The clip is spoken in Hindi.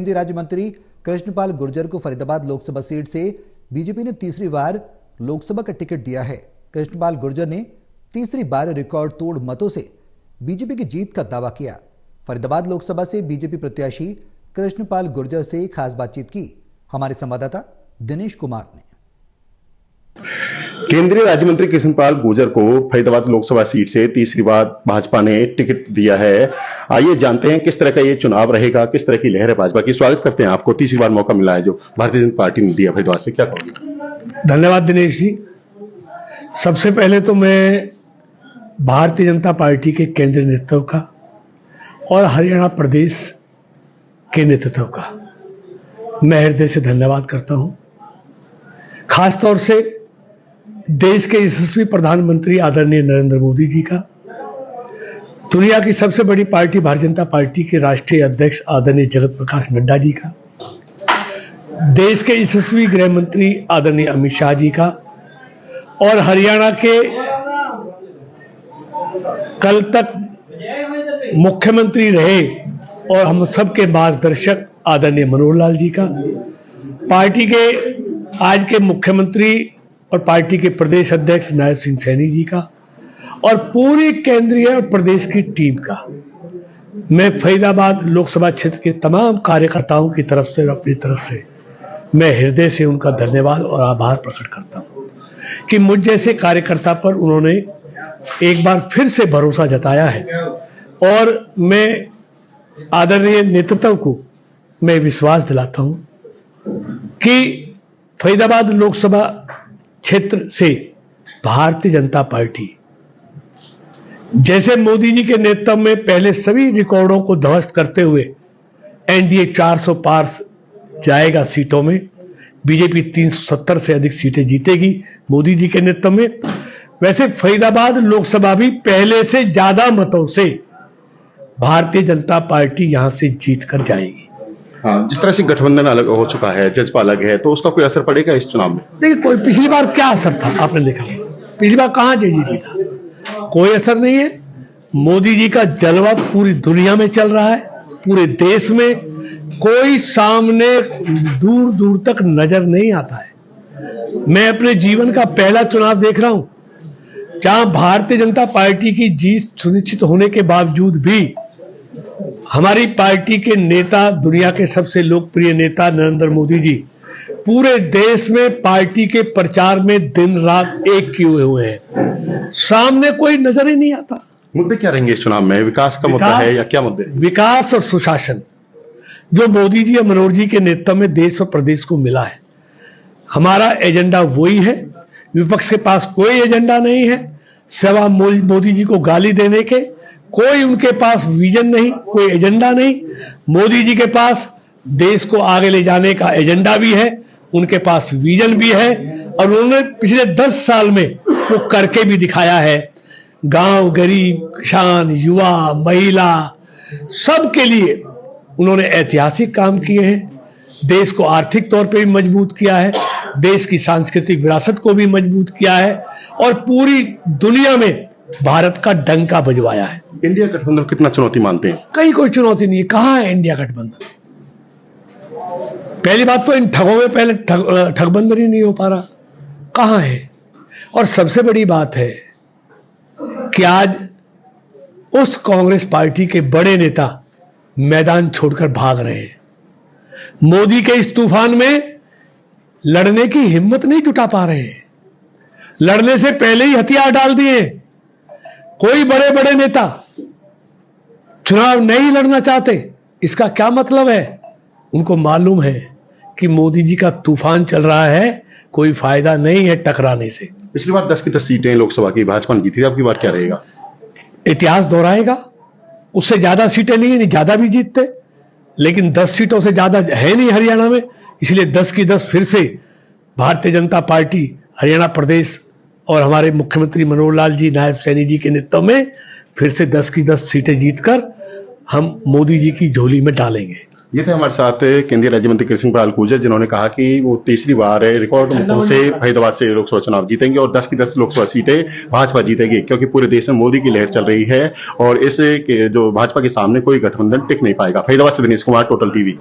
केंद्रीय राज्य मंत्री कृष्णपाल गुर्जर को फरीदाबाद लोकसभा सीट से बीजेपी ने तीसरी बार लोकसभा का टिकट दिया है। कृष्णपाल गुर्जर ने तीसरी बार रिकॉर्ड तोड़ मतों से बीजेपी की जीत का दावा किया। फरीदाबाद लोकसभा से बीजेपी प्रत्याशी कृष्णपाल गुर्जर से खास बातचीत की हमारे संवाददाता दिनेश कुमार ने। केंद्रीय राज्य मंत्री कृष्णपाल गुर्जर को फरीदाबाद लोकसभा सीट से तीसरी बार भाजपा ने टिकट दिया है। आइए जानते हैं किस तरह का ये चुनाव रहेगा, किस तरह की लहर है भाजपा की। स्वागत करते हैं आपको, तीसरी बार मौका मिला है जो भारतीय जनता पार्टी ने दिया फरीदाबाद से, क्या कहोगे? धन्यवाद दिनेश जी। सबसे पहले तो मैं भारतीय जनता पार्टी के केंद्रीय नेतृत्व का और हरियाणा प्रदेश के नेतृत्व का मैं हृदय से धन्यवाद करता हूं। खासतौर से देश के यशस्वी प्रधानमंत्री आदरणीय नरेंद्र मोदी जी का, दुनिया की सबसे बड़ी पार्टी भारतीय जनता पार्टी के राष्ट्रीय अध्यक्ष आदरणीय जगत प्रकाश नड्डा जी का, देश के यशस्वी गृह मंत्री आदरणीय अमित शाह जी का और हरियाणा के कल तक मुख्यमंत्री रहे और हम सबके मार्गदर्शक आदरणीय मनोहर लाल जी का, पार्टी के आज के मुख्यमंत्री और पार्टी के प्रदेश अध्यक्ष नायब सिंह सैनी जी का और पूरी केंद्रीय और प्रदेश की टीम का मैं फरीदाबाद लोकसभा क्षेत्र के तमाम कार्यकर्ताओं की तरफ से और अपनी तरफ से मैं हृदय से उनका धन्यवाद और आभार प्रकट करता हूं कि मुझ जैसे कार्यकर्ता पर उन्होंने एक बार फिर से भरोसा जताया है और मैं आदरणीय नेतृत्व को मैं विश्वास दिलाता हूं कि फरीदाबाद लोकसभा क्षेत्र से भारतीय जनता पार्टी जैसे मोदी जी के नेतृत्व में पहले सभी रिकॉर्डों को ध्वस्त करते हुए एनडीए 400 पार जाएगा सीटों में, बीजेपी 370 से अधिक सीटें जीतेगी मोदी जी के नेतृत्व में, वैसे फरीदाबाद लोकसभा भी पहले से ज्यादा मतों से भारतीय जनता पार्टी यहां से जीत कर जाएगी। हाँ, जिस तरह से गठबंधन अलग हो चुका है, जज्बा अलग है, तो उसका कोई असर पड़ेगा इस चुनाव में? देखिए, कोई पिछली बार क्या असर था आपने देखा, पिछली बार कहां जेडीपी था, कोई असर नहीं है। मोदी जी का जलवा पूरी दुनिया में चल रहा है, पूरे देश में कोई सामने दूर दूर तक नजर नहीं आता है। मैं अपने जीवन का पहला चुनाव देख रहा हूं जहां भारतीय जनता पार्टी की जीत सुनिश्चित होने के बावजूद भी हमारी पार्टी के नेता, दुनिया के सबसे लोकप्रिय नेता नरेंद्र मोदी जी पूरे देश में पार्टी के प्रचार में दिन रात एक किए हुए हैं, सामने कोई नजर ही नहीं आता। मुद्दे क्या रहेंगे इस चुनाव में? विकास का मुद्दा है या क्या मुद्दे? विकास और सुशासन जो मोदी जी और मनोहर जी के नेतृत्व में देश और प्रदेश को मिला है, हमारा एजेंडा वही है। विपक्ष के पास कोई एजेंडा नहीं है, सिवा मोदी जी को गाली देने के। कोई उनके पास विजन नहीं, कोई एजेंडा नहीं। मोदी जी के पास देश को आगे ले जाने का एजेंडा भी है, उनके पास विजन भी है और उन्होंने पिछले 10 साल में वो करके भी दिखाया है। गांव, गरीब, किसान, युवा, महिला सबके लिए उन्होंने ऐतिहासिक काम किए हैं। देश को आर्थिक तौर पे भी मजबूत किया है, देश की सांस्कृतिक विरासत को भी मजबूत किया है और पूरी दुनिया में भारत का डंका बजवाया है। इंडिया गठबंधन कितना चुनौती मानते हैं? कहीं कोई चुनौती नहीं है। कहां है इंडिया गठबंधन? पहली बात तो इन ठगों में पहले ठगबंधन ही नहीं हो पा रहा, कहां है? और सबसे बड़ी बात है कि आज उस कांग्रेस पार्टी के बड़े नेता मैदान छोड़कर भाग रहे हैं। मोदी के इस तूफान में लड़ने की हिम्मत नहीं जुटा पा रहे हैं, लड़ने से पहले ही हथियार डाल दिए। कोई बड़े बड़े नेता चुनाव नहीं लड़ना चाहते, इसका क्या मतलब है? उनको मालूम है कि मोदी जी का तूफान चल रहा है, कोई फायदा नहीं है टकराने से। पिछली बार 10 की 10 सीटें लोकसभा की भाजपा ने जीती थी, अब की बार क्या रहेगा? इतिहास दोहराएगा, उससे ज्यादा सीटें नहीं ज्यादा भी जीतते, लेकिन 10 सीटों से ज्यादा है नहीं हरियाणा में, इसलिए 10 की 10 फिर से भारतीय जनता पार्टी हरियाणा प्रदेश और हमारे मुख्यमंत्री मनोहर लाल जी, नायब सैनी जी के नेतृत्व में फिर से 10 की 10 सीटें जीतकर हम मोदी जी की झोली में डालेंगे। ये थे हमारे साथ केंद्रीय राज्य मंत्री कृष्णपाल गुर्जर, जिन्होंने कहा कि वो तीसरी बार रिकॉर्ड मतों से फरीदाबाद से लोकसभा चुनाव जीतेंगे और 10 की 10 लोकसभा सीटें भाजपा जीतेगी, क्योंकि पूरे देश में मोदी की लहर चल रही है और इस जो भाजपा के सामने कोई गठबंधन टिक नहीं पाएगा। फरीदाबाद से दिनेश कुमार, टोटल टीवी।